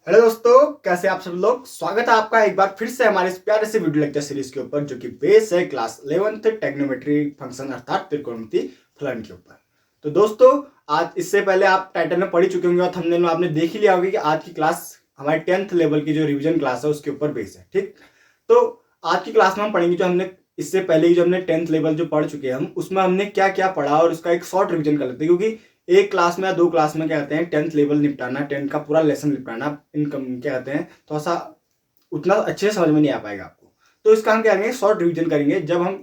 Hello दोस्तों, कैसे आप सब लोग। स्वागत है आपका एक बार फिर से हमारे इस प्यारे से वीडियो लेक्चर सीरीज के ऊपर, जो कि बेस है क्लास 11th टेक्नोमेट्री फंक्शन अर्थात त्रिकोणमिति फलन के ऊपर। तो दोस्तों, आज इससे पहले आप टाइटल में पढ़ ही चुके होंगे और थंबनेल में आपने देख ही लिया होगा कि आज की क्लास हमारे 10th लेवल की जो रिवीजन क्लास है उसके ऊपर बेस है। ठीक, तो आज की क्लास में हम पढ़ेंगे जो हमने इससे पहले ही जो हमने 10th लेवल जो पढ़ चुके हैं हम, उसमें हमने क्या क्या पढ़ा और उसका एक शॉर्ट रिवीजन कर लेते हैं, क्योंकि एक क्लास में या दो क्लास में क्या कहते हैं 10th लेवल निपटाना, 10th का पूरा लेसन निपटाना क्या कहते हैं थोड़ा सा उतना अच्छे से समझ में नहीं आ पाएगा आपको। तो इसका हम क्या करेंगे, शॉर्ट रिवीजन करेंगे। जब हम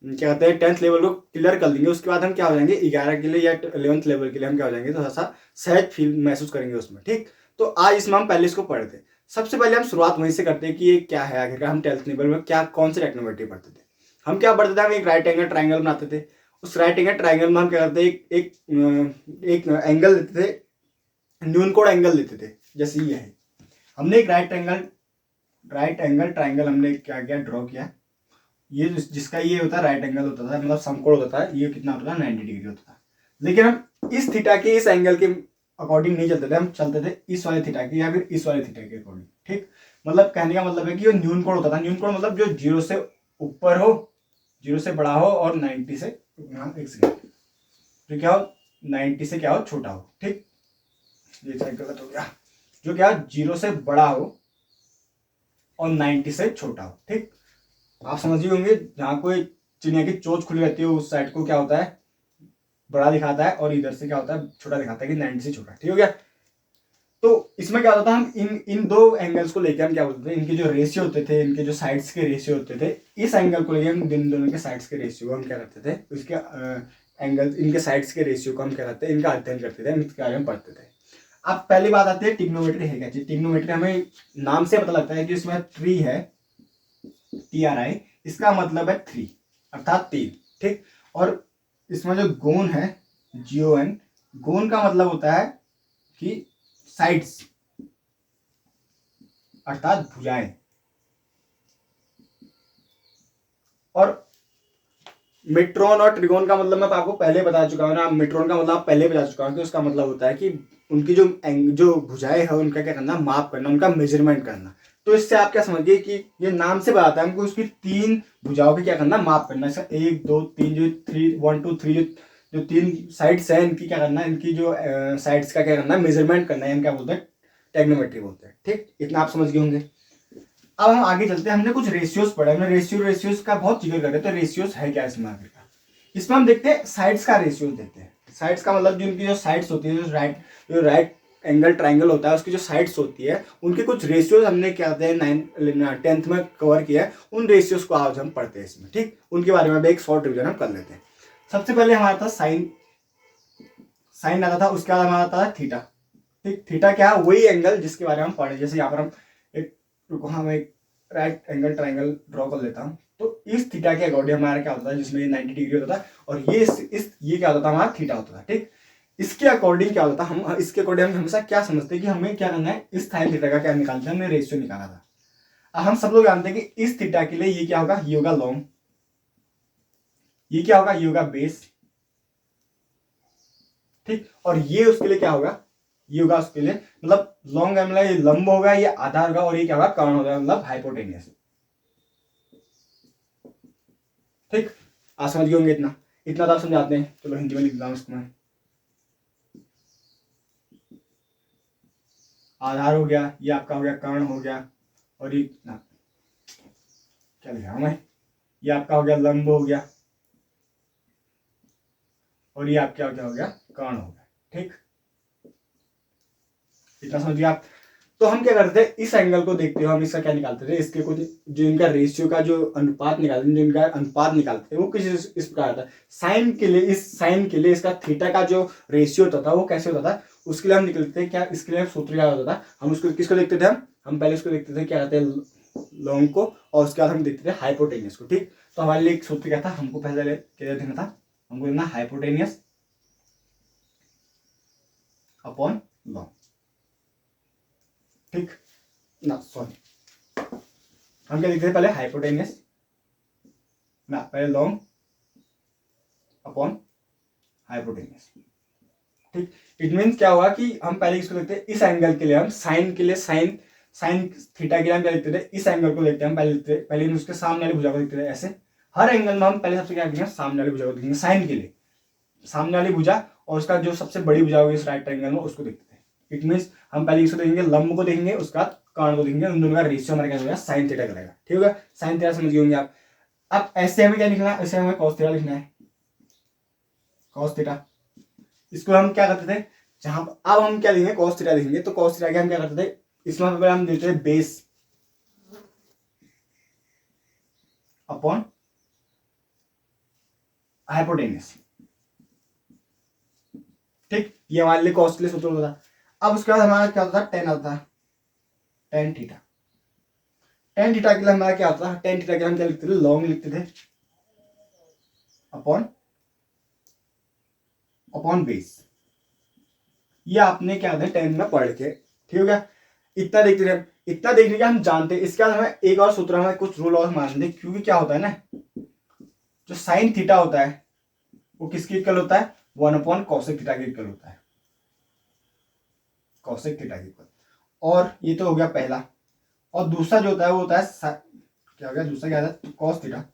क्या कहते हैं 10th लेवल को क्लियर कर लेंगे, उसके बाद हम क्या हो जाएंगे 11 के लिए या 11th लेवल के लिए हम क्या हो जाएंगे, थोड़ा सा सहज फील महसूस करेंगे उसमें। ठीक, तो आज इसमें हम पहले इसको पढ़ते हैं। सबसे पहले हम शुरुआत वहीं से करते हैं कि ये क्या है आखिरकार, हम 10th लेवल में क्या कौन से टेक्नोमेट्री पढ़ते थे। हम क्या पढ़ते थे, हम एक राइट एंगल ट्राइंगल बनाते थे। उस राइट एंगल ट्राइंगल में हम क्या करते थे, एक एंगल लेते थे, न्यून कोण एंगल लेते थे। जैसे ये है, हमने एक राइट एंगल ट्राइंगल हमने क्या किया, ड्रॉ किया। ये जिसका ये होता है राइट एंगल होता था, मतलब समकोण होता था, ये कितना होता था 90 डिग्री होता था। लेकिन हम इस थीटा के इस एंगल के अकॉर्डिंग नहीं चलते थे, हम चलते थे इस वाले थीटा के या फिर इस वाले थीटा के अकॉर्डिंग। ठीक, मतलब कहने का मतलब है कि ये न्यून कोण होता था। न्यून कोण मतलब जो 0 से ऊपर हो, 0 से बड़ा हो और 90 से एक सेकेंड जो क्या हो 90 से क्या हो छोटा हो। ठीक, ये साइड गलत हो गया। जो क्या 0 से बड़ा हो और 90 से छोटा हो। ठीक, आप समझ ही होंगे, जहां कोई चिड़िया की चोंच खुली रहती है उस साइड को क्या होता है बड़ा दिखाता है, और इधर से क्या होता है छोटा दिखाता है कि 90 से छोटा। ठीक हो गया। तो इसमें क्या होता था, हम इन दो एंगल्स को लेकर हम क्या बोलते थे, इनके जो रेशियो होते थे, इनके जो साइड्स के रेशियो होते थे, इस एंगल को लेकर हम इन दोनों के साइड्स के रेशियो को हम क्या करते थे, उसके एंगल इनके साइड्स के रेशियो को हम क्या करते हैं, इनका अध्ययन करते थे, इनके बारे में पढ़ते थे। अब पहली बात आती है टिग्नोमेट्री है क्या चीज। टिग्नोमेट्री हमें नाम से पता लगता है कि इसमें ट्री है, TRI, इसका मतलब है 3 अर्थात 3। ठीक, और इसमें जो गोन है GON, गोन का मतलब होता है कि साइड्स अर्थात भुजाएं। और मेट्रोन और ट्रिगोन का मतलब मैं आपको पहले बता चुका हूँ ना। मेट्रोन का मतलब पहले बता चुका हूँ कि उसका मतलब होता है कि उनकी जो भुजाएं है उनका क्या करना, माप करना, उनका मेजरमेंट करना। तो इससे आप क्या समझिए कि ये नाम से बताता है हमको उसकी 3 भुजाओं की क्या करना, माप करना। इसका 1 2 3 जो 3 1 2 3 जो 3 साइड्स है इनकी क्या करना, इनकी जो साइड्स का क्या करना, मेजरमेंट करना है, क्या बोलते हैं टेक्नोमेट्री बोलते हैं। ठीक, इतना आप समझ गए होंगे। अब हम आगे चलते हैं। हमने कुछ रेशियोज पढ़े, हमने रेशियोज का बहुत जिक्र करे। तो रेशियोज है क्या इसमें आखिरकार, इसमें हम देखते हैं साइड्स का रेशियो देखते हैं। साइड्स का मतलब जो उनकी जो साइड्स होती है, जो राइट एंगल ट्राइंगल होता है उसकी जो साइड्स होती है उनके कुछ रेशियोज हमने क्या कहते हैं 10th में कवर किया है। उन रेशियोज को आज हम पढ़ते हैं इसमें। ठीक, उनके बारे में भी एक शॉर्ट रिविजन हम कर लेते हैं। सबसे पहले हमारा था साइन। साइन आता था, उसके बाद हमारा आता था थीटा। ठीक, थीटा क्या है, वही एंगल जिसके बारे में हम पढ़े। जैसे यहाँ पर हम एक रुको, हम एक राइट एंगल ट्राइंगल ड्रॉ कर लेता हूँ। तो इस थीटा के अकॉर्डिंग हमारा क्या होता है, जिसमें 90 डिग्री होता था और ये क्या होता था, हमारा थीटा होता था। ठीक, इसके अकॉर्डिंग क्या होता था, हम इसके अकॉर्डिंग हम हमेशा क्या समझते हैं कि हमें क्या करना है, इस साइन थीटा का क्या निकालते हैं, हमने रेशियो निकाला था। अब हम सब लोग जानते हैं कि इस थीटा के लिए ये क्या होगा, ये होगा लॉन्ग, ये क्या होगा, ये होगा बेस। ठीक, और ये उसके लिए क्या होगा, ये होगा उसके लिए मतलब लॉन्ग है, मतलब ये लंब होगा, ये आधा होगा, और ये क्या होगा कर्ण होगा, मतलब हाइपोटेनियस। ठीक, आप समझ गए होंगे इतना। इतना तो आप समझाते हैं। चलो हिंदी में लिख देता हूं इसको मैं। आधार हो गया, ये आपका हो गया कर्ण हो गया, और ये क्या लिखा मैं, ये आपका हो गया लंब हो गया, और ये आपका क्या हो गया कर्ण हो गया। ठीक, इतना समझिए आप। तो हम क्या करते थे, इस एंगल को देखते हुए हम इसका क्या निकालते थे, इसके कुछ जो इनका रेशियो का जो अनुपात निकालते थे, जो इनका अनुपात निकालते थे वो कुछ इस प्रकार था। साइन के लिए, इस साइन के लिए इसका थीटा का जो रेशियो होता था वो कैसे होता था, उसके लिए हम निकलते थे क्या, इसके लिए सूत्र क्या होता था, हम उसको किसको देखते थे, हम पहले उसको देखते थे क्या कहते हैं लॉन्ग को, और उसके बाद हम देखते थे हाइपोटेनियस को। ठीक, तो हमारे लिए एक सूत्र क्या था, हमको पहले क्या देना था, हमको देना हाइपोटेनियस अपॉन लॉन्ग। ठीक ना, सॉरी, हम क्या लिखते थे पहले हाइपोटेनियस ना, पहले लॉन्ग अपॉन हाइपोटेनियस। ठीक, इट मीन्स क्या हुआ कि हम पहले इसको देखते हैं, इस एंगल के लिए हम साइन के लिए साइन साइन थीटा के लिए हम क्या लिखते थे, इस एंगल को देखते हैं हम पहले हम उसके सामने वाली भुजा को देखते थे। ऐसे हर एंगल में हम पहले सबसे क्या देखेंगे, सामने वाली भुजा को देखेंगे। साइन के लिए सामने वाली भुजा और उसका जो सबसे बड़ी भुजा होगी इस राइट एंगल में, उसको देखते थे। इट मीन्स हम पहले इसको देखेंगे, लंब को देखेंगे, उसका कर्ण को देखेंगे, उन दोनों का रेशियो हमारा क्या होगा, साइन थीटा करेगा। ठीक है, साइन थीटा समझ गए होंगे आप। अब ऐसे हमें क्या लिखना है, ऐसे हमें कॉस थीटा लिखना है, कॉस थीटा। इसको हम क्या करते थे, जहां अब हम क्या लिखेंगे, कॉस थीटा लिखेंगे। तो कॉस थीटा के हम क्या करते थे, इसमें हम देते थे बेस अपॉन हाइपोटेन्यूस। ठीक, ये हमारे लिए कॉस के लिए सूत्र होता था। अब उसके बाद हमारा क्या होता था, टेन आता था, टेन थीटा। टेन थीटा के लिए हमारा क्या होता था, टेन थीटा के लिए हम क्या लिखते थे, लॉन्ग लिखते थे अपॉन अपॉन बेस। ये आपने क्या था 10 में पढ़ के, ठीक है। इतना देखते थे, इतना देखने के हम जानते हैं। इसके बाद हमें एक और सूत्र, हमें कुछ रूल और मानते, क्योंकि क्या होता है ना, जो साइन थीटा होता है वो किसके इक्वल होता है, 1 अपॉन कॉसेक थीटा के इक्वल होता है, कॉसेक थीटा के इक्वल। और ये तो हो गया पहला। और दूसरा जो होता है वो होता है क्या हो गया, दूसरा क्या होता है, कॉस थीटा।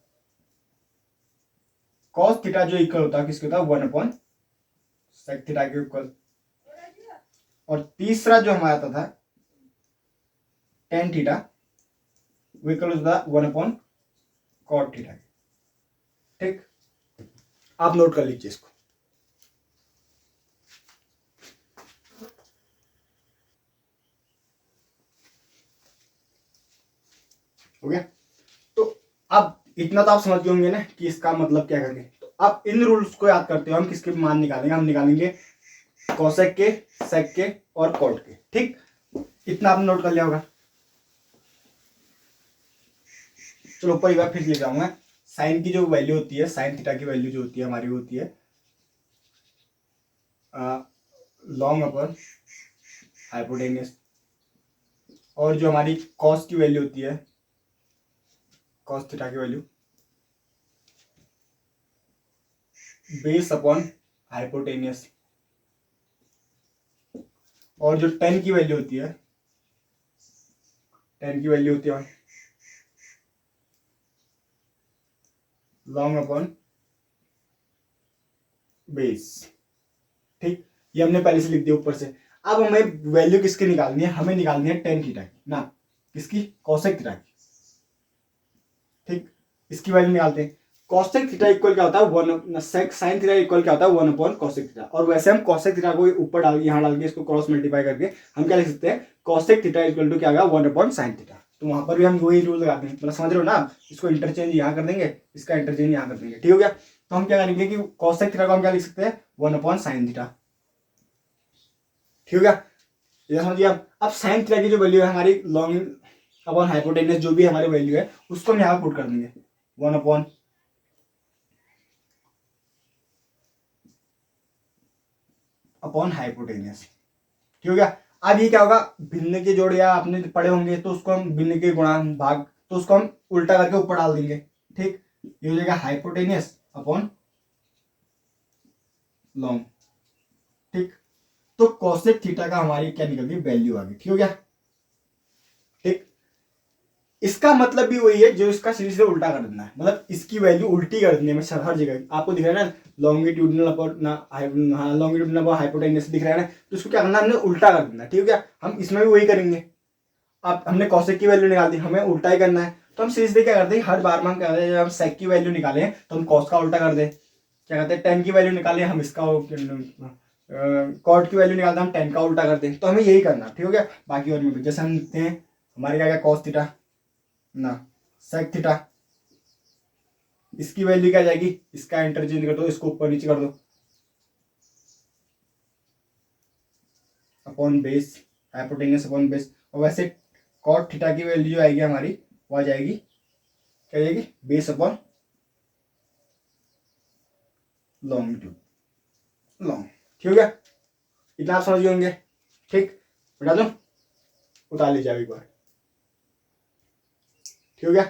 कॉस थीटा जो इक्वल होता है किसके होता है, 1 अपॉन सेक थीटा के इक्वल। और तीसरा जो हमारा आता था टेन थीटा, वो इक्वल होता है 1 अपॉन कॉट थीटा। ठीक, आप नोट कर लीजिए इसको। हो गया। तो अब इतना तो आप समझ गए होंगे ना कि इसका मतलब क्या करेंगे। तो अब इन रूल्स को याद करते हुए हम किसके मान निकालेंगे, हम निकालेंगे कोसेक के, सेक के और कॉट के। ठीक, इतना आपने नोट कर लिया होगा। चलो ऊपर एक बार फिर लिख जाऊंगा। साइन की जो वैल्यू होती है, साइन थीटा की वैल्यू जो होती है हमारी, वो होती है लॉन्ग अपॉन हाइपोटेन्यूस। और जो हमारी कॉस की वैल्यू होती है, कॉस थीटा की वैल्यू बेस अपॉन हाइपोटेन्यूस। और जो टेन की वैल्यू होती है, टेन की वैल्यू होती है लॉन्ग अपॉन बेस। ठीक, ये हमने पहले से लिख दिया ऊपर से। अब हमें वैल्यू किसकी निकालनी है, हमें निकालनी है टेन थीटा की ना, किसकी, कोसेक थीटा की। ठीक, इसकी वैल्यू निकालते हैं। कोसेक थीटा इक्वल क्या होता है, one sec sine theta equal क्या होता है, 1 अपॉन कोसेक थीटा। और वैसे हम कोसेक थीटा को ऊपर डाल, यहाँ डाल के इसको क्रॉस मल्टीप्लाई करके हम क्या लिख सकते हैं, कोसेक थीटा इक्वल टू क्या होगा, 1 अपॉन साइन थीटा। तो वहां पर भी हम वही रूल लगाते हैं, मतलब समझ रहे हो ना आप। इसको इंटरचेंज यहाँ कर देंगे, इसका इंटरचेंज यहाँ कर देंगे। ठीक हो गया। तो हम क्या करेंगे कि कोसेक थीटा को हम क्या लिख सकते हैं, 1 अपॉन साइन थीटा। ठीक हो गया, ये समझिए आप। अब साइन थीटा की जो वैल्यू है हमारी लॉन्ग अपॉन हाइपोटेन्यूस, जो भी हमारी वैल्यू है उसको हम यहाँ पुट कर देंगे, 1 अपॉन अपॉन हाइपोटेन्यूस। ठीक हो गया। अब ये क्या होगा, भिन्न के जोड़ या आपने पढ़े होंगे, तो उसको हम भिन्न के गुणा भाग, तो उसको हम उल्टा करके ऊपर डाल देंगे। ठीक, ये हो जाएगा हाइपोटेन्यूस अपॉन लॉन्ग। ठीक, तो कोसेक थीटा का हमारी क्या निकल गई, वैल्यू आ गई। ठीक हो गया। ठीक, इसका मतलब भी वही है, जो इसका सीधे सीधे उल्टा कर देना है, मतलब इसकी वैल्यू उल्टी कर देनी है हर जगह। आपको दिख रहा है ना, लॉन्गिट्यूडनल अपॉन ना, हाँ लॉन्गिट्यूडनल अपॉन हाइपोटेन्यूस दिख रहा है ना, तो इसको क्या करना है, हमने उल्टा कर देना है। ठीक है क्या, हम इसमें भी वही करेंगे। अब हमने कॉसेक की वैल्यू निकाल दी, हमें उल्टा ही करना है। तो हम सीधे क्या करते हैं, हर बार में हम क्या करते हैं, जब हम सेक की वैल्यू निकालें तो हम कॉस का उल्टा कर दें। क्या कहते हैं, टेन की वैल्यू निकालें हम इसका, कॉट की वैल्यू निकालते हैं हम टेन का उल्टा कर दें। तो हमें यही करना। ठीक हो गया। बाकी और भी जैसे हम देखते हैं, हमारे क्या क्या कॉस थीटा ना सेक थीटा, इसकी वैल्यू क्या जाएगी, इसका इंटरचेंज कर दो, इसको ऊपर नीचे कर दो, upon base, hypotenuse upon base. और वैसे कॉट थीटा की वैल्यू जो आएगी हमारी, वो आ जाएगी, क्या जाएगी, बेस अपॉन लॉन्गिट्यूड, लॉन्ग। ठीक हो गया, इतना आप समझ गए होंगे। ठीक, बता दो, उतार लीजिए एक बार। ठीक हो गया।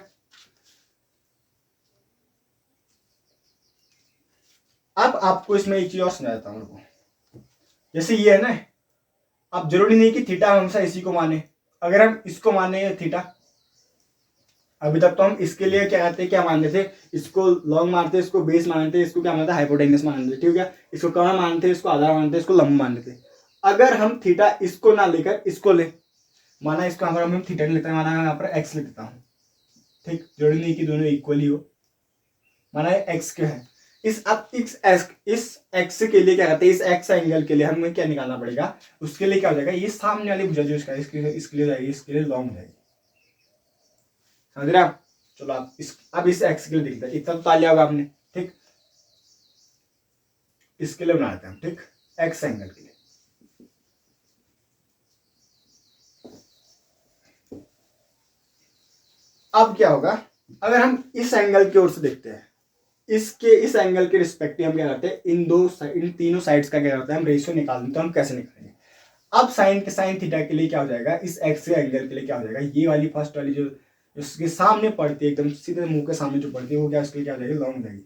अब आपको इसमें एक चीज और समझाता हूँ। जैसे ये है ना, अब जरूरी नहीं कि थीटा हमेशा इसी को माने, अगर हम इसको माने थीटा, अभी तक तो हम इसके लिए क्या कहते हैं, क्या मानते थे, इसको लॉन्ग मानते, इसको बेस मानते, इसको क्या मानते, हाइपोटेन्यूस मानते, ठीक है, इसको कर्ण मानते, इसको आधार मानते, इसको लंब मानते थे। अगर हम थीटा इसको ना लेकर इसको ले, माना इसको यहाँ पर हम थीटा नहीं लेते हैं, माना यहाँ पर एक्स लिख देता हूँ, ठीक, जरूरी नहीं कि दोनों इक्वली हो, माना एक्स क्या है, इस अब इस एक्स के लिए क्या कहते हैं, इस एक्स एंगल के लिए हमें क्या निकालना पड़ेगा, उसके लिए क्या हो जाएगा, ये सामने वाली भुजा जो इसका इसके लिए जाएगी, इसके लिए लॉन्ग हो जाएगी, समझ रहे आप। चलो आप अब इस एक्स के लिए देखते हैं, इतना तो तालिया होगा आपने, ठीक, इसके लिए बनाते हैं, ठीक, एक्स एंगल के लिए। अब क्या होगा, अगर हम इस एंगल की ओर से देखते हैं, इस एंगल के रिस्पेक्टिव हम क्या करते हैं, इन तीनों साइड्स का क्या करते हैं, हम रेशियो निकाल देते हैं। हम कैसे निकालेंगे, अब साइन थीटा के लिए क्या हो जाएगा, इस एक्स एंगल के लिए क्या हो जाएगा, ये वाली फर्स्ट वाली जो उसके सामने पड़ती है, एकदम सीधे मुंह के सामने जो पड़ती है, वो क्या उसके लिए क्या हो जाएगी, लॉन्ग हो जाएगी,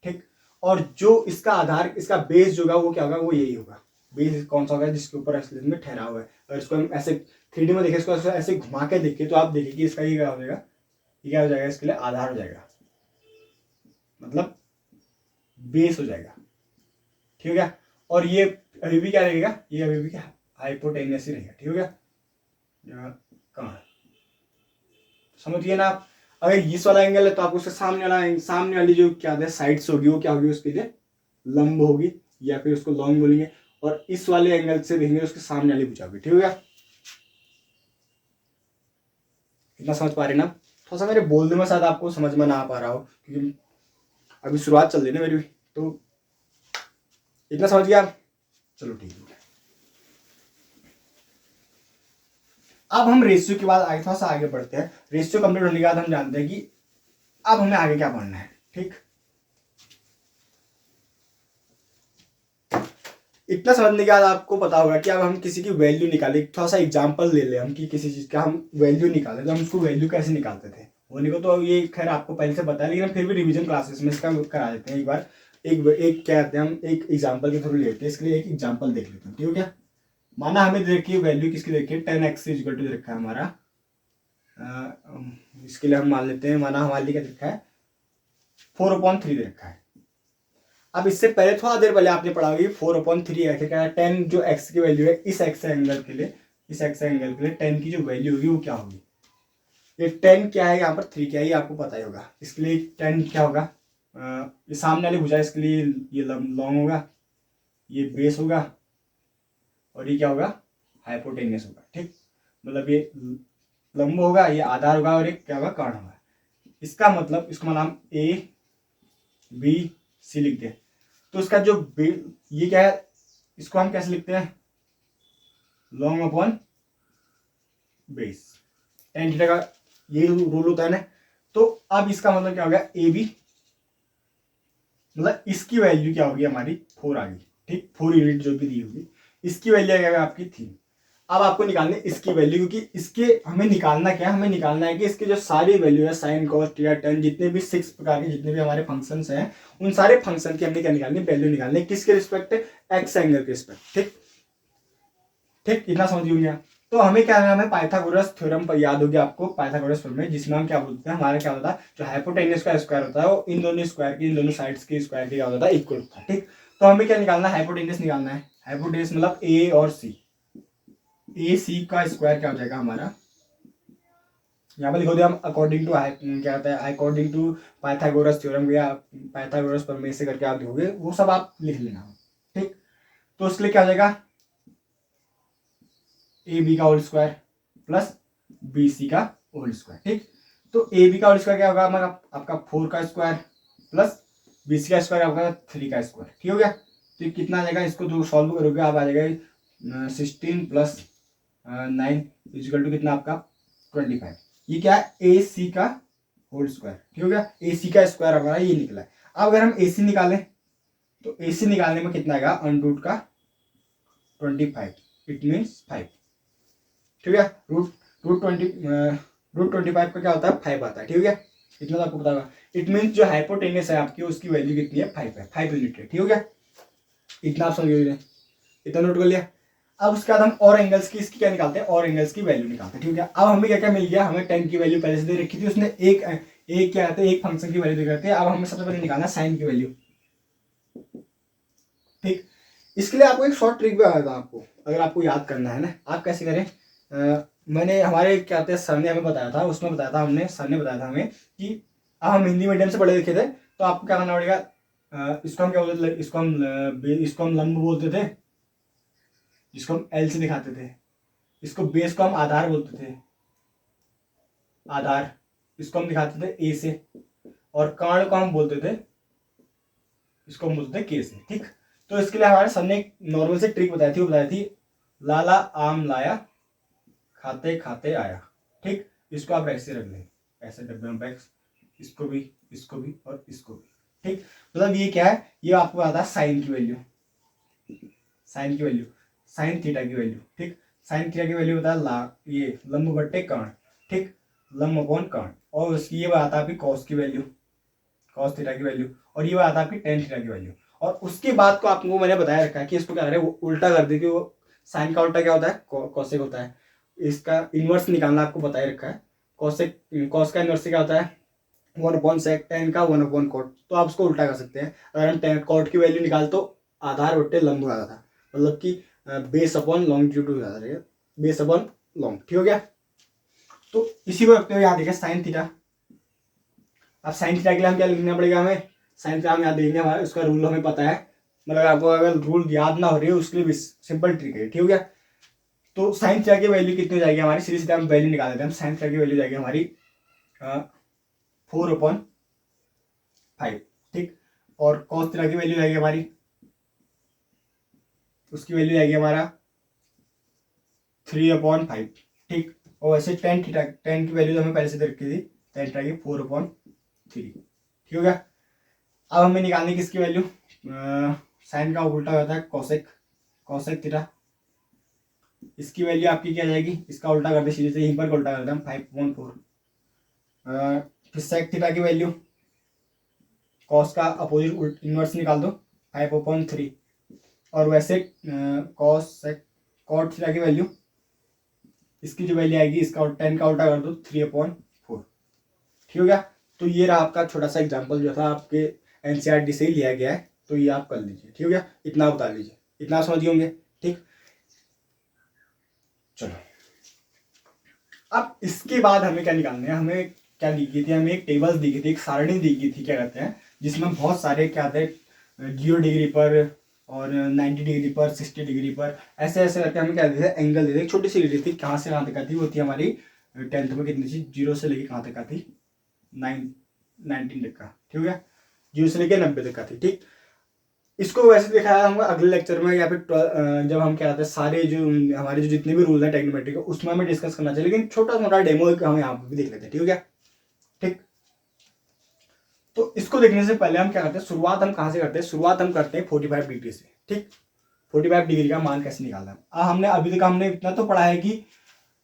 ठीक। और जो इसका आधार, इसका बेस जो होगा वो क्या होगा, वो यही होगा, बेस कौन सा होगा, जिसके ऊपर असलियत में ठहरा हुआ है। अगर इसको हम ऐसे 3D में देखें, इसको ऐसे घुमा के देखें, तो आप देखिए कि इसका ये क्या हो जाएगा, ये क्या हो जाएगा, इसके लिए आधार हो जाएगा, मतलब बेस हो जाएगा, ठीक है। और ये अभी भी क्या रहेगा, ये अभी भी क्या हाइपोटेन्यूस ही रहेगा, ठीक है, कहाँ समझिए ना आप। अगर इस वाला एंगल है तो आपको उसके सामने वाली जो क्या है साइड्स होगी, वो क्या होगी, उसके लिए लंब होगी, या फिर उसको लॉन्ग बोलेंगे। और इस वाले एंगल से देखेंगे, उसके सामने वाली भुजा होगी, ठीक है। इतना समझ पा रहे ना, थोड़ा सा मेरे बोलने में शायद आपको समझ में ना आ पा रहा हो, क्योंकि अभी शुरुआत चल रही है ना मेरी, तो इतना समझ गया आप, चलो ठीक है। अब हम रेशियो के बाद आगे थोड़ा सा आगे बढ़ते हैं। रेशियो कंप्लीट होने के बाद हम जानते हैं कि अब हमें आगे क्या पढ़ना है, ठीक। इतना समझने के बाद आपको पता होगा कि अब हम किसी की वैल्यू निकाले, थोड़ा सा एग्जांपल ले ले हम कि किसी चीज का हम वैल्यू निकाले, तो हम उसको वैल्यू कैसे निकालते थे, होने को तो ये खैर आपको पहले से पता है, लेकिन फिर भी रिवीजन क्लासेस में इसका करा देते हैं एक बार। एक क्या कहते हैं, हम एक एग्जाम्पल के थ्रू लेते हैं, इसके लिए एक एग्जाम्पल देख लेते हैं, ठीक है। माना हमें देखिए वैल्यू किसकी देखिए, 10x इक्वल टू रखा है हमारा, इसके लिए हम मान लेते हैं, माना हमारे लिए क्या रखा है, 4/3 दे रखा है। अब इससे पहले थोड़ा देर पहले आपने पढ़ा होगा 4/3 ऐसे क्या है, 10 जो x की वैल्यू है, इस x एंगल के लिए, इस x एंगल के लिए 10 की जो वैल्यू होगी वो क्या होगी, ये 10 क्या है, यहाँ पर 3 क्या है, ये आपको पता ही होगा। इसके लिए 10 क्या होगा, ये सामने वाली भुजा, इसके लिए ये लॉन्ग होगा, ये बेस होगा, और ये क्या होगा, हाइपोटेन्यूस होगा, ठीक। मतलब ये लंब होगा, ये आधार होगा, और एक क्या होगा, कर्ण होगा। इसका मतलब इसको मान हम ए बी सी लिखते हैं, तो इसका जो ये क्या है, इसको हम कैसे लिखते हैं, long upon base, tan theta का ये रूल होता है ना। तो अब इसका मतलब क्या हो गया, ए बी, मतलब इसकी वैल्यू क्या होगी हमारी, 4 आ गई, ठीक, 4 यूनिट जो भी दी होगी, इसकी वैल्यू क्या आपकी 3। अब आपको निकालनी इसकी वैल्यू, क्योंकि इसके हमें निकालना क्या है, हमें निकालना है कि इसकी जो सारी वैल्यू है, साइन कॉस थीटा टेन, जितने भी 6 प्रकार के जितने भी हमारे फंक्शंस हैं, उन सारे फंक्शन की हमने क्या निकालनी, वैल्यू निकालनी है, किसके रिस्पेक्ट, एक्स एंगल के रिस्पेक्ट, ठीक ठीक, इतना समझ गया। तो हमें क्या नाम है, पाइथागोरस थ्योरम पर याद होगी आपको, पाइथागोरस प्रमेय, जिसमें हम क्या बोलते हैं, हमारा क्या होता है, जो हाइपोटेन्यूस का स्क्वायर होता है वो इन दोनों स्क्वायर की, इन दोनों साइड्स के स्क्वायर के क्या होता है, इक्वल होता है, ठीक। तो हमें क्या निकालना है, हाइपोटेन्यूस निकालना है। हाइपोटेन्यूस मतलब ए और सी, ए सी का स्क्वायर क्या हो जाएगा हमारा, यहाँ पर लिखो दिया हम अकॉर्डिंग टू क्या होता है, अकॉर्डिंग टू पाइथागोरस थ्योरम या पाइथागोरस प्रमेय से करके आप लिखोगे, वो सब आप लिख लेना, ठीक। तो उसके लिए क्या हो जाएगा, ए बी का whole square plus B C का होल स्क्वायर, ठीक। तो ए बी का होल स्क्वायर क्या होगा हमारा, आपका 4 का स्क्वायर प्लस बी सी का स्क्वायर आपका 3 का स्क्वायर, ठीक हो गया। तो कितना आ जाएगा, इसको जो सॉल्व करोगे आप आ जाएगा 16 प्लस 9 इजिकल टू कितना आपका 25। ये क्या है, ए सी का होल स्क्वायर, ठीक हो गया। ए सी का स्क्वायर हमारा ये निकला है। अब अगर हम ए सी निकालें, तो ए सी निकालने में कितना आएगा, अंडर का 25, इट मीन्स 5, ठीक है। रूट 25 का क्या होता है, 5 आता है, ठीक है। इतना तो आपको पता होगा। इट मीन्स जो हाइपोटेन्यूस है आपकी, उसकी वैल्यू कितनी है, 5 है, 5 यूनिट है, ठीक हो गया। इतना आप समझ गए। इतना नोट कर लिया। अब उसके बाद हम और एंगल्स की इसकी क्या निकालते हैं, और एंगल्स की वैल्यू निकालते हैं। ठीक है, अब हमें क्या क्या मिल गया, हमें tan की वैल्यू पहले से दे रखी थी, उसने एक क्या आता है, एक फंक्शन की वैल्यू दे रखी है। अब हमें सबसे पहले निकालना sin की वैल्यू। ठीक, इसके लिए आपको एक शॉर्ट ट्रिक भी आएगा आपको, अगर आपको याद करना है ना, आप कैसे करें। मैंने हमारे क्या कहते हैं सर ने हमें बताया था, उसमें बताया था हमने, सर ने बताया था हमें कि अब हम हिंदी मीडियम से पढ़े लिखे थे, तो आपको क्या करना पड़ेगा, इसको हम क्या बोलते थे, इसको हम लंब बोलते थे, जिसको हम एल से दिखाते थे। इसको बेस को हम आधार बोलते थे, आधार, इसको हम दिखाते थे ए से। और कर्ण को हम बोलते थे, इसको हम बोलते थे के से। ठीक, तो इसके लिए हमारे सर ने एक नॉर्मल से ट्रिक बताई थी, वो बताई थी लाला आम लाया खाते खाते आया। ठीक, इसको आप ऐसे रख लें, ऐसे डब्बे में पैक, इसको भी, इसको भी और इसको भी। ठीक, मतलब ये क्या है, ये आपको आता है साइन की वैल्यू, साइन की वैल्यू, साइन थीटा की वैल्यू। ठीक, साइन थीटा की वैल्यू बताया ये लंब बट्टे कर्ण। ठीक, लंब अपॉन कर्ण। और उसकी ये बात आपकी कॉस की वैल्यू, कॉस थीटा की वैल्यू। और ये बात आपकी टेन थीटा की वैल्यू। और उसके बाद को आपको मैंने बताया रखा है कि इसको क्या करें, वो उल्टा कर दे, कि वो साइन का उल्टा क्या होता है, कॉसेक होता है। इसका इनवर्स निकालना आपको बताया रखा है। कॉसेक, कॉस का इनवर्स क्या होता है, 1/sec, टेन का 1/cot। तो आप उसको उल्टा कर सकते हैं। अगर हम टेन कॉट की वैल्यू निकाल तो आधार बट्टे लंब आता था, मतलब कि बेस अपॉन लॉन्गिट्यूड आता था, बेस अपॉन लॉन्ग। ठीक हो गया। तो इसी को रखते हुए यहाँ देखिए साइन थीटा। अब साइन थीटा के लिए हम क्या लिखना पड़ेगा, हमें साइन थीटा हम याद देंगे, हमारा उसका रूल हमें पता है, मतलब आपको अगर रूल याद ना हो रही है उसके लिए भी सिंपल ट्रिक है। ठीक हो गया। तो साइन थीटा की वैल्यू कितनी हो जाएगी हमारी, सीधे सीधे हम वैल्यू निकाल देते हैं। साइन थीटा की वैल्यू जाएगी हमारी 4/5। ठीक, और कॉस थीटा की वैल्यू जाएगी हमारी, उसकी वैल्यू जाएगी हमारा 3/5। ठीक, और वैसे टेन थीटा, टेन की वैल्यू हमें पहले से दे रखी थी, टेन थीटा की 4/3। ठीक हो गया। अब हमें निकालनी किसकी वैल्यू, साइन का उल्टा होता है कोसेक, कोसेक थीटा। इसकी वैल्यू आपकी क्या जाएगी, इसका उल्टा करते सीधे से यहीं पर उल्टा करते हैं 5/4। फिर सेक थीटा की वैल्यू, कॉस का अपोजिट इनवर्स निकाल दो 5/3। और वैसे कॉस सेक कॉट थीटा की वैल्यू, इसकी जो वैल्यू आएगी, इसका 10 का उल्टा कर दो 3/4। ठीक हो गया। तो ये रहा आपका छोटा सा एग्जाम्पल जो था आपके एनसीईआरटी से ही लिया गया है, तो ये आप कर लीजिए। ठीक हो गया, इतना बता लीजिए, इतना समझ होंगे। ठीक, चलो अब इसके बाद हमें क्या निकालना है, हमें क्या दी गई थी, हमें एक टेबल्स दी गई थी, एक सारणी दी गई थी, क्या कहते हैं, जिसमें बहुत सारे क्या थे 0 डिग्री पर और 90 डिग्री पर, 60 डिग्री पर, ऐसे ऐसे करके हमें क्या देते थे, एंगल देते। एक छोटी सी रीडिंग थी, कहाँ से कहाँ तक आती, वो थी हमारी 10th में कितनी थी, 0 से लेके कहाँ तक आती, 19 तक का। ठीक हो गया, 0 से लेके 90 तक का थी। ठीक, इसको वैसे दिखाया हम अगले लेक्चर में, या फिर जब हम क्या कहते हैं सारे जो हमारे जो जितने भी रूल हैं टेक्नोमेट्री के, उसमें हमें डिस्कस करना चाहिए, लेकिन छोटा मोटा डेमो हम यहाँ पे भी देख लेते हैं। ठीक हो गया। ठीक, तो इसको देखने से पहले हम क्या करते हैं, शुरुआत हम कहाँ से करते हैं, शुरुआत हम करते हैं 45 डिग्री से। ठीक, 45 डिग्री का मान कैसे निकालना है। हमने अभी तक हमने इतना तो पढ़ा है कि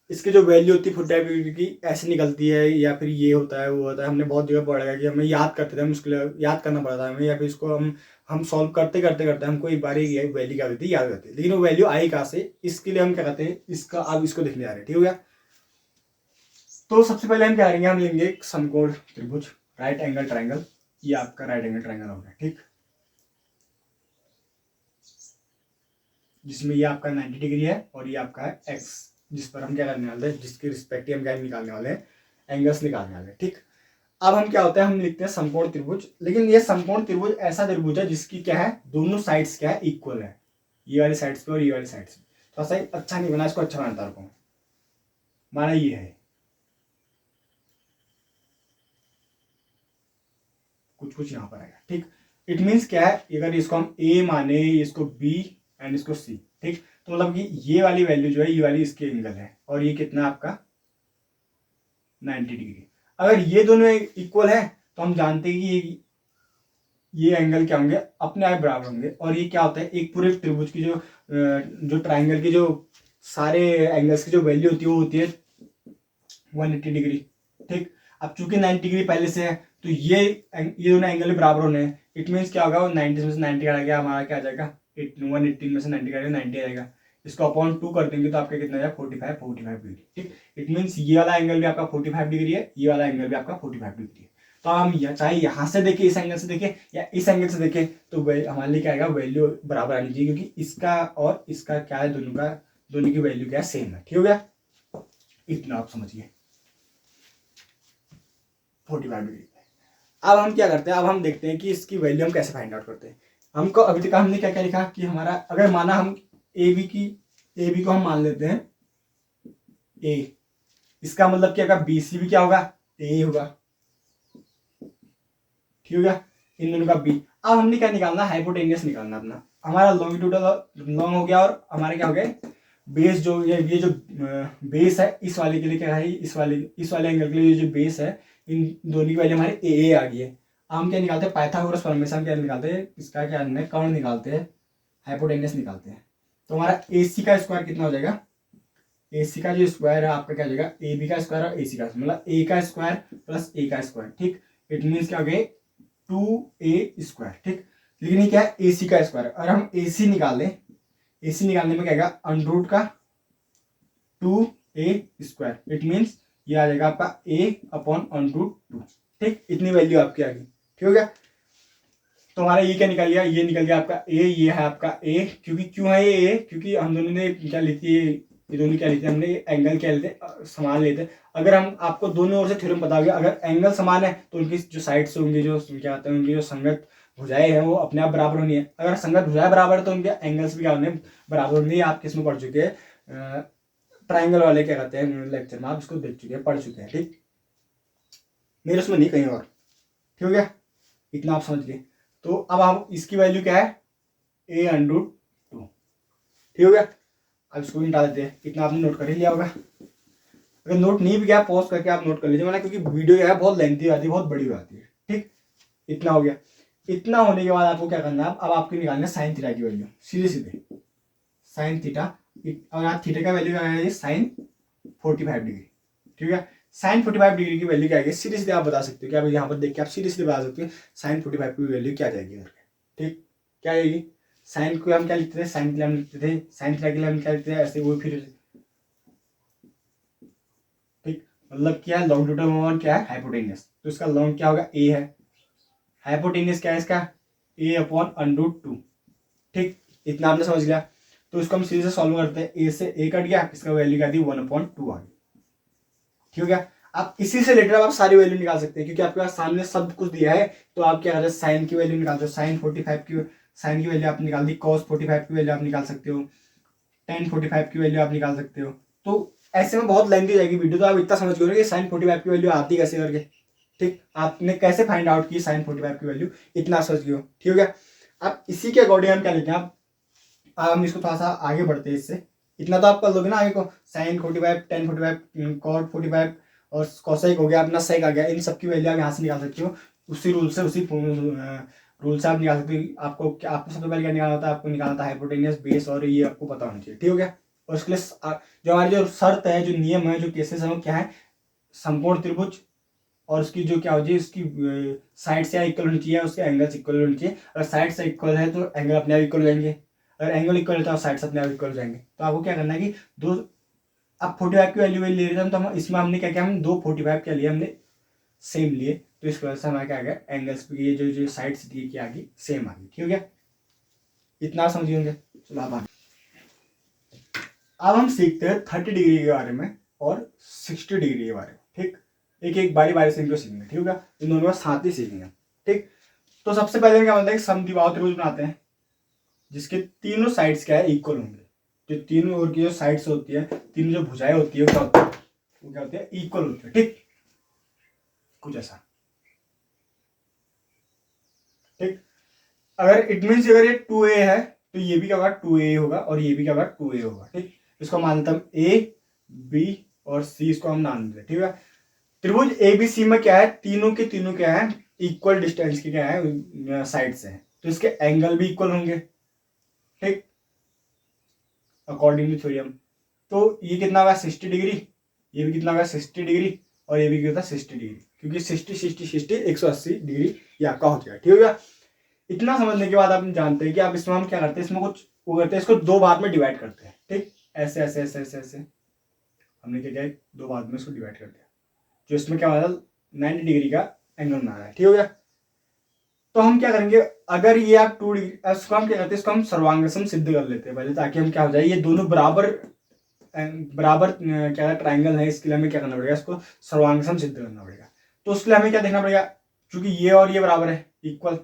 इसकी जो वैल्यू होती है 45 डिग्री की ऐसे निकलती है, या फिर ये होता है वो होता है, हमने बहुत जगह पढ़ा है कि हमें याद करते थे, हम उसके लिए याद करना पड़ता है हमें, या फिर इसको हम सॉल्व करते करते करते हमको एक बार ये वैल्यू क्या होती है याद रहती है, लेकिन वो वैल्यू आई कहाँ से, इसके लिए हम क्या करते हैं, इसका अब इसको देखने जा रहे हैं। ठीक हो गया। तो सबसे पहले हम क्या करेंगे, हम लेंगे एक समकोण त्रिभुज, राइट एंगल ट्राइंगल। ये आपका राइट एंगल ट्राइंगल हो गया। ठीक, जिसमें ये आपका 90 डिग्री है और ये आपका है एक्स, जिस पर हम क्या करने वाले हैं, जिसके रिस्पेक्टिव हम क्या निकालने वाले हैं, एंगल्स निकालने वाले हैं। ठीक, अब हम क्या होता है, हम लिखते हैं समकोण त्रिभुज, लेकिन ये समकोण त्रिभुज ऐसा त्रिभुज है जिसकी क्या है, दोनों साइड्स क्या है, इक्वल है, ये वाली साइड्स पे और ये वाली साइड्स पे। थोड़ा सा अच्छा नहीं बना, इसको अच्छा बनाता हूँ, माना ये है, कुछ कुछ यहाँ पर आएगा। ठीक, इट मीन्स क्या है, अगर इसको हम ए माने, इसको बी एंड इसको सी। ठीक, तो मतलब कि ये वाली वैल्यू जो है, ये वाली इसके एंगल है, और ये कितना आपका 90 डिग्री। अगर ये दोनों इक्वल है तो हम जानते हैं कि ये एंगल क्या होंगे, अपने आप बराबर होंगे। और ये क्या होता है, एक पूरे त्रिभुज की जो ट्राइंगल की जो सारे एंगल्स की जो वैल्यू होती है, वो होती है 180 डिग्री। ठीक, अब चूंकि 90 डिग्री पहले से है, तो ये दोनों एंगल बराबर होने हैं। इट मीन्स क्या होगा, वो 90 में से 90 हटा गया, हमारा क्या आ जाएगा 118 में से 90 करेंगे 90 आएगा। इसको अपॉन 2 कर देंगे तो आपका कितना आएगा 45 डिग्री। ठीक, इट मीन्स ये वाला एंगल भी आपका 45 डिग्री है, ये वाला एंगल भी आपका 45 डिग्री है। तो हम चाहे यहाँ से देखें, इस एंगल से देखें या इस एंगल से देखें, तो हमारे लिए क्या आएगा, वैल्यू बराबर आनी चाहिए, क्योंकि इसका और इसका क्या है, दोनों की वैल्यू क्या है, सेम है। ठीक हो गया, इतना आप समझिए 45 डिग्री। अब हम क्या करते हैं, अब हम देखते हैं कि इसकी वैल्यू हम कैसे फाइंड आउट करते हैं। हमको अभी तक हमने क्या क्या लिखा कि हमारा, अगर माना हम ए बी को हम मान लेते हैं ए, इसका मतलब क्या होगा, बी सी भी क्या होगा, ए होगा। ठीक हो गया, इन दोनों का बी। अब हमने क्या निकालना, हाइपोटेनियस निकालना अपना। हमारा लॉन्गिट्यूडल लॉन्ग हो गया, और हमारे क्या हो गए बेस, जो ये जो बेस है, इस वाले के लिए क्या है, इस वाले एंगल के लिए जो बेस है, इन दोनों की वैल्यू हमारे ए आ गई है। हम क्या निकालते हैं, पाइथागोरस प्रमेय से हम क्या निकालते हैं, इसका क्या है, कर्ण निकालते हैं, हाइपोटेनियस निकालते हैं। तो हमारा ए सी का स्क्वायर कितना हो जाएगा, ए सी का जो स्क्वायर है आपका क्या हो जाएगा, ए बी का स्क्वायर और ए सी का, मतलब ए का स्क्वायर प्लस ए का स्क्वायर। ठीक, इट मीन्स क्या हो गया 2a स्क्वायर। ठीक, लेकिन ये क्या है, ए सी का स्क्वायर। और हम ए सी निकालें, ए सी निकालने में क्या आएगा, अंडर का 2a स्क्वायर। इट मीन्स ये आ जाएगा आपका a अपॉन अंडर 2। ठीक, इतनी वैल्यू आपकी आ गई। ठीक हो गया, तो हमारा ये क्या निकल गया, ये निकल गया आपका a, ये है आपका a। क्योंकि क्यों है ये a, क्योंकि हम दोनों ने क्या ली थी, ये दोनों क्या लेते, हमने एंगल क्या लेते, समान लेते। अगर हम आपको दोनों ओर से थ्योरम बता गया, अगर एंगल समान है तो उनकी जो साइड्स होंगी, जो क्या होते हैं, उनकी जो संगत भुजाएं हैं वो अपने आप बराबर होनी है। अगर संगत भुजाएं बराबर है तो उनके एंगल्स भी क्या होने, बराबर होने। आप किसमें पढ़ चुके हैं, ट्राइंगल वाले क्या कहते हैं लेक्चर में, आप इसको देख चुके हैं, पढ़ चुके हैं। ठीक, मेरे उसमें नहीं, कहीं और। ठीक हो गया, इतना आप समझ गए। तो अब हम इसकी वैल्यू क्या है, ए अंडर 2। ठीक हो गया, अब इसको निकाल देते हैं। इतना आपने नोट कर ही लिया होगा। अगर नोट नहीं भी गया, पॉज करके आप नोट कर लीजिए, क्योंकि वीडियो जो है बहुत लेंथी आती है, बहुत बड़ी हो जाती है। ठीक, इतना हो गया। इतना होने के बाद आपको क्या करना है, अब आपको निकालना है साइन थीटा की वैल्यू। सीधे सीधे साइन थीटा, और आप थीटा का वैल्यू क्या है, साइन 45 डिग्री। ठीक है, साइन 45 डिग्री की वैल्यू क्या आएगी, सीधे सीधे आप बता सकते हो। क्या यहाँ पर देख के आप सीधे सीधे बता सकते हो साइन 45 की वैल्यू क्या जाएगी। ठीक, क्या आएगी, साइन को हम क्या लिखते थे, साइन के लिए हम लिखते थे, साइन थीटा के लिए हम क्या लिखते थे, ऐसे वो फिर। ठीक, मतलब क्या है, लॉन्गिट्यूडल मोमेंट क्या है, हाइपोटेनियस। तो इसका लॉन्ग क्या होगा, ए है, हाइपोटेनियस क्या है इसका, ए अपॉन अंडर 2। ठीक, इतना आपने समझ लिया। तो इसको हम सीधे से सॉल्व करते हैं, ए से ए कट गया, इसका वैल्यू क्या थी 1/2 आ गई। ठीक हो गया, आप इसी से रिलेटेड आप सारी वैल्यू निकाल सकते हैं, क्योंकि आपके पास सामने सब कुछ दिया है। तो आप क्या करते हैं, साइन की वैल्यू निकालते हो, साइन 45 की साइन की वैल्यू आप निकाल दी, कॉस 45 की वैल्यू आप निकाल सकते हो, टेन 45 की वैल्यू आप निकाल सकते हो। तो ऐसे में बहुत लेंथी जाएगी वीडियो, तो आप इतना समझ गए कि साइन 45 की वैल्यू आती कैसे करके। ठीक, आपने कैसे फाइंड आउट की साइन 45 की वैल्यू, इतना समझ गए। ठीक हो गया, आप इसी के अकॉर्डिंग हम क्या लेते हैं, आप हम इसको थोड़ा सा आगे बढ़ते हैं इससे। इतना तो आप कर लोगे ना आगे को, साइन 45, टेन 45, कॉट 45 और कोसेक हो गया, अपना सेक आ गया। इन सबकी वैल्यू आप यहाँ से निकाल सकते हो, उसी रूल से, उसी रूल से आप निकाल सकते हो। आपको सबसे पहले क्या निकालना होता है, आपको निकालना था हाइपोटेनियस, बेस, और ये आपको पता होना चाहिए। ठीक हो गया, और उसके लिए जो हमारी जो शर्त है, जो नियम है, जो केसेस है, वो क्या है, समकोण त्रिभुज, और उसकी जो क्या होती है, उसकी साइड से इक्वल होनी चाहिए, उसके एंगल्स इक्वल होनी चाहिए। अगर साइड से इक्वल है तो एंगल अपने आप इक्वल हो जाएंगे, अगर एंगल इक्वल है तो साइड से अपने आप इक्वल हो जाएंगे। तो आपको क्या करना है कि दो, आप 45 की वैल्यू ले रहे थे, तो हम इसमें हमने क्या किया, हम दो 45 क्या लिए, हमने सेम लिए। तो इस वजह से हमारा क्या आ गया, एंगल्स पे ये जो साइड से दिए क्या आ गई, सेम आ गई। ठीक हो गया, इतना समझिए होंगे। चलो अब हम सीखते हैं 30 डिग्री के बारे में और 60 डिग्री के बारे में। ठीक, एक एक बारी बारी से इनको सीखेंगे। ठीक होगा, इन दोनों का साथ ही सीखेंगे। ठीक, तो सबसे पहले क्या होता है कि समद्विबाहु त्रिभुज बनाते हैं, जिसके तीनों साइड्स क्या है, इक्वल होंगे। जो तीनों ओर की जो साइड्स होती है, तीनों जो भुजाएं होती है, वो क्या होती है, इक्वल होती है। ठीक, कुछ ऐसा। ठीक, अगर इट मीन्स अगर ये 2a है तो ये भी क्या होगा, 2a होगा, और ये भी क्या होगा, 2a होगा। ठीक, इसको मान लेते हम a, b और c, इसको हम नाम देते हैं। ठीक है, त्रिभुज ABC में क्या है, तीनों के तीनों क्या है, इक्वल डिस्टेंस के क्या है, साइड से है, तो इसके एंगल भी इक्वल होंगे। ठीक, अकॉर्डिंग टू थ्योरम। तो ये कितना होगा, 60 डिग्री, ये भी कितना होगा, 60 डिग्री, और ये भी कितना, 60 डिग्री, क्योंकि 60 60 60 180 डिग्री ये आपका हो जाएगा। ठीक हो गया, इतना समझने के बाद आप जानते हैं कि आप इसमें हम क्या करते हैं, इसमें कुछ वो करते हैं, इसको दो भाग में डिवाइड करते हैं। ठीक, ऐसे ऐसे ऐसे ऐसे ऐसे हमने क्या किया, दो भाग में इसको डिवाइड कर दिया, जो इसमें क्या हो रहा है 90 डिग्री का एंगल बना रहा है। ठीक हो गया। तो हम क्या करेंगे, अगर ये आप 2 डिग्री, इसको हम क्या करते हैं, इसको हम सर्वांगसम सिद्ध कर लेते हैं पहले, ताकि हम क्या हो जाए, ये दोनों बराबर बराबर क्या ट्राइंगल है, इसके लिए हमें क्या करना पड़ेगा, इसको सर्वांगसम सिद्ध करना पड़ेगा। तो उसके लिए हमें क्या देखना पड़ेगा, क्योंकि ये और ये बराबर है, इक्वल,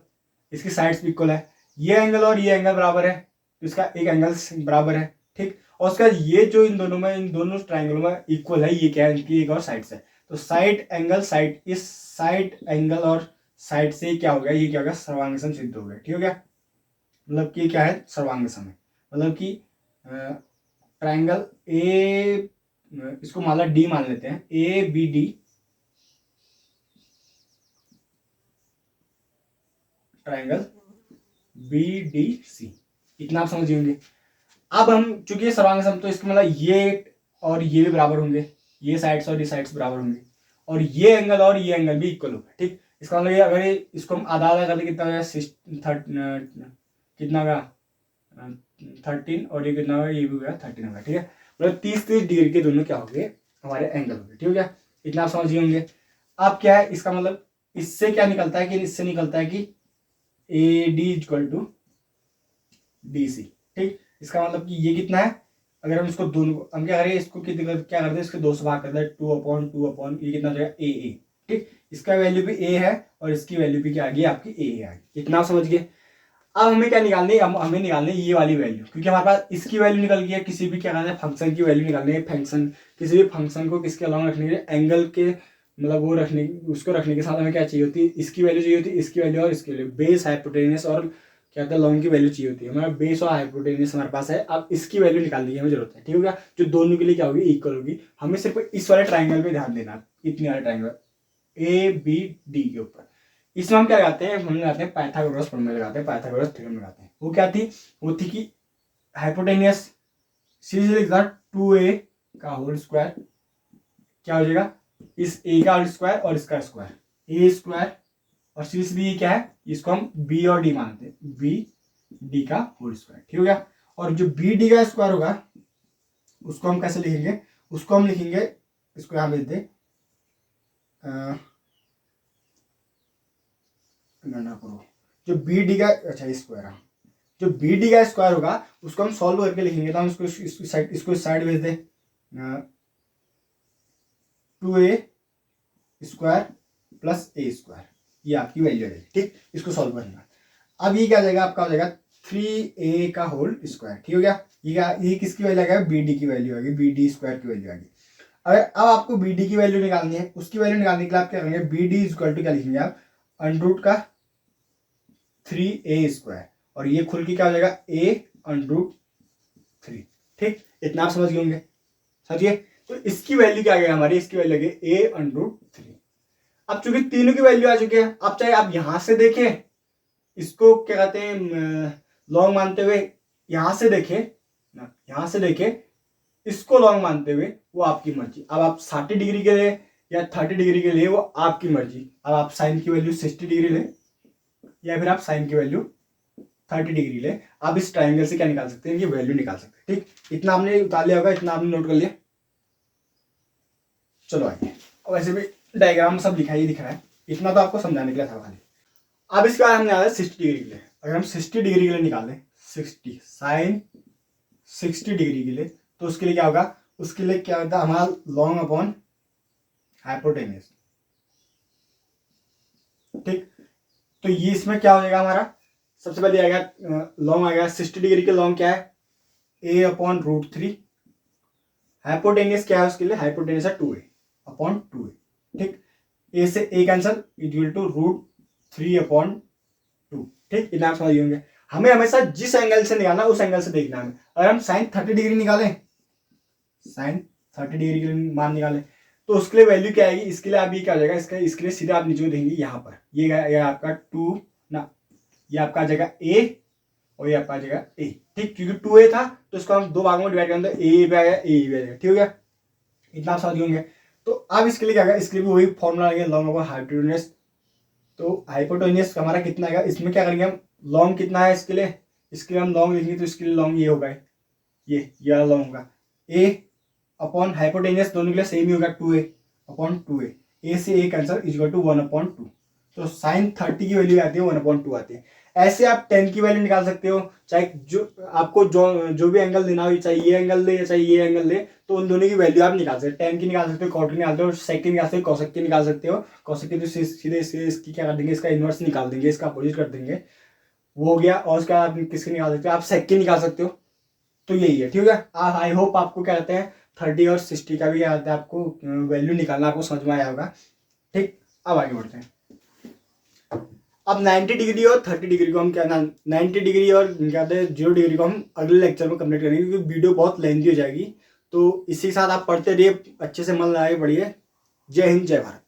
इसकी साइड्स भी इक्वल है, ये एंगल और ये एंगल बराबर है, तो इसका एक एंगल बराबर है। ठीक, और उसके बाद ये जो इन दोनों में, इन दोनों ट्राइंगलों में इक्वल है, ये क्या है, इनकी एक और साइड है, तो साइड एंगल साइड, इस साइड एंगल और साइड से क्या हो गया, ये क्या हो गया, सर्वांगसम सिद्ध हो गया। ठीक हो गया, मतलब कि क्या है, सर्वांगसम है, मतलब कि ट्राइंगल ए, इसको मान लो डी मान लेते हैं, A B D, triangle B D C, इतना आप समझ होंगे। अब हम चूंकि सर्वांगसम, तो इसका मतलब ये और ये भी बराबर होंगे, ये साइड्स और ये साइड्स बराबर होंगे, और ये एंगल और ये एंगल भी इक्वल होगा। ठीक, इसका मतलब अगर इसको हम आधा आधा करते कितना होगा, कितना होगा 13, और ये कितना होगा, ये भी होगा 13 होगा। ठीक है, मतलब 30-30 डिग्री के दोनों क्या हो गए, हमारे एंगल हो गए। ठीक हो गया, इतना आप समझ होंगे। अब क्या है, इसका मतलब इससे क्या निकलता है, कि इससे निकलता है कि A D equal to D C. ठीक, इसका मतलब कि ये कितना है, अगर हम इसको दोनों, हम क्या करें, इसको क्या करते हैं, इसके दो से भाग करते हैं, 2/2 ये कितना हो जाएगा, ए ए। ठीक, इसका वैल्यू भी ए है और इसकी वैल्यू भी क्या आ गई, आपकी ए आ गई। इतना आप समझ गए। अब हमें क्या निकालनी है, हमें निकालनी है ये वाली वैल्यू, क्योंकि हमारे पास इसकी वैल्यू निकल गई है, किसी भी क्या कहते हैं फंक्शन की वैल्यू निकालनी है। फंक्शन, किसी भी फंक्शन को किसके अलावा रखने के लिए, एंगल के मतलब वो रखने, उसको रखने के साथ हमें क्या चाहिए होती है, इसकी वैल्यू चाहिए होती है, इसकी वैल्यू और इसकी वैल्यू, बेस, हाइपोटेनस और क्या कहते हैं लॉन्ग की वैल्यू चाहिए होती है। हमारा बेस और हाइपोटेनस हमारे पास है, अब इसकी वैल्यू निकालने की हमें जरूरत है। ठीक हो गया, जो दोनों के लिए क्या होगी, इक्वल होगी। हमें सिर्फ इस वाले ट्राइंगल पे ध्यान देना, इतने वाले ट्राइंगल ए बी डी के ऊपर। इसमें हम क्या लगाते हैं, हम लगाते हैं पाइथागोरस प्रमेय लगाते हैं, पाइथागोरस थ्योरम लगाते हैं। वो क्या थी, वो थी कि हाइपोटेनियस सीधे लिखता 2a का होल स्क्वायर क्या हो जाएगा, इस a का होल स्क्वायर और इसका स्क्वायर, a स्क्वायर, और सीधे ये क्या है, इसको हम b और d मानते हैं, b d का होल स्क्वायर। ठीक हो गया, और जो b d का स्क्वायर होगा उसको हम कैसे लिखेंगे, उसको हम लिखेंगे, इसको यहां भेज दे, गणना करो, जो बी डी का, अच्छा स्क्वायर, जो बी डी का स्क्वायर होगा उसको हम सॉल्व करके लिखेंगे, तो हम इसको साइड भेज दे, 2a square plus a square, ये आपकी वैल्यू है। ठीक, इसको सॉल्व करना। अब ये क्या जाएगा, आपका हो जाएगा 3a का होल स्क्वायर। ठीक हो गया, ये किसकी वैल्यू आ गया, बी डी की वैल्यू आ गई, बी डी स्क्वायर की वैल्यू आ गई। अगर अब आपको बी डी की वैल्यू निकालनी है, उसकी वैल्यू निकालने के लिए आप क्या करेंगे, बी डी इक्वल टू क्या लिखेंगे आप, अंडरूट का 3a स्क्वायर, और ये खुल के क्या हो जाएगा, a अंडरूट 3। ठीक, इतना आप समझ गए होंगे, समझिए। तो इसकी वैल्यू क्या आ गई हमारी, इसकी वैल्यू आ गई a अंडरूट 3। अब चूंकि तीनों की वैल्यू आ चुकी है, अब चाहे आप यहां से देखें, इसको क्या कहते हैं लॉन्ग मानते हुए, यहां से देखें ना, यहां से देखें, इसको लॉन्ग मानते हुए, वो आपकी मर्जी। अब आप 60 डिग्री के लिए या 30 डिग्री के लिए, वो आपकी मर्जी। अब आप साइन की वैल्यू 60 डिग्री ले, या फिर आप साइन की वैल्यू 30 डिग्री ले, आप इस ट्राइंगल से क्या निकाल सकते हैं, ये वैल्यू निकाल सकते हैं। ठीक, इतना आपने उतार लिया होगा, इतना आपने नोट कर लिया। चलो आइए, और वैसे भी डायग्राम सब लिखा ही दिख रहा है, इतना तो आपको समझाने के लिए था खाली। अब इसके बाद हमने आया 60 डिग्री के लिए। अगर हम 60 डिग्री के लिए निकालें, 60 साइन 60 डिग्री के लिए, तो उसके लिए क्या होगा, उसके लिए क्या होता है हमारा लॉन्ग अपॉन हाइपोटेनस। ठीक, तो ये इसमें क्या हो जाएगा हमारा, सबसे पहले आएगा लॉन्ग आएगा 60 डिग्री के लॉन्ग क्या है, a/√3। हाइपोटेनियस क्या है उसके लिए, हाइपोटेनियस है 2a/2a। ठीक, a से a कैंसल, इक्वल टू √3/2। ठीक, इतना आप समझ होंगे। हमें हमेशा जिस एंगल से निकालना उस एंगल से देखना है। अगर हम साइन 30 डिग्री निकालें, साइन 30 डिग्री के लिए मान निकालें, तो उसके लिए वैल्यू क्या आएगी, इसके लिए आप ये क्या हो जाएगा, इसके लिए सीधे आप नीचे देंगे यहाँ पर, ये आपका 2 ना, ये आपका आ जाएगा a और ये आपका आ जाएगा a। ठीक, क्योंकि 2a था तो इसको हम दो भागों में डिवाइड करेंगे, तो a भी आएगा a भी आएगा। ठीक हो गया, इतना आप समझ होंगे। तो अब इसके लिए क्या आएगा, इसके लिए भी वही फॉर्मूला आएगा, लॉन्ग अपॉन हाइपोटेनस। तो हाइपोटेनस हमारा कितना आएगा, इसमें क्या करेंगे हम, लॉन्ग कितना है इसके लिए हम लॉन्ग लिखेंगे तो इसके लिए लॉन्ग ये होगा, ये लॉन्ग होगा। ए अपॉन हाइपोटेनियस दोनों के लिए सेम ही होगा, 2a अपॉन 2a। ए से ए कैंसर इज इक्वल टू 1/2। तो साइन 30 की वैल्यू आती है 1/2 आती है। ऐसे आप 10 की वैल्यू निकाल सकते हो, चाहे जो आपको जो भी एंगल देना हो, चाहे ये एंगल दे या चाहे ये एंगल दे, तो उन दोनों की वैल्यू आप निकाल सकते हो। 10 की निकाल सकते हो, कॉट की निकाल सकते हो, सेक की निकाल सकते हो, कॉसेक की निकाल सकते हो। कॉसेक की तो सीधे इसकी क्या कर देंगे, इसका इनवर्स निकाल देंगे, इसका अपोजिट कर देंगे, वो हो गया। और उसका आप किसकी निकाल सकते हो, आप सेक की निकाल सकते हो। तो यही है, ठीक है। आई होप आपको क्या कहते हैं 30 और 60 का भी क्या कहते हैं आपको वैल्यू निकालना आपको समझ में आया होगा। ठीक, अब आगे बढ़ते हैं। अब 90 डिग्री और 30 डिग्री को हम क्या 90 डिग्री और क्या कहते हैं 0 डिग्री को हम अगले लेक्चर में कंप्लीट करेंगे, क्योंकि वीडियो बहुत लेंथी हो जाएगी। तो इसी के साथ आप पढ़ते रहिए, अच्छे से मन लगाए पढ़िए। जय हिंद, जय भारत।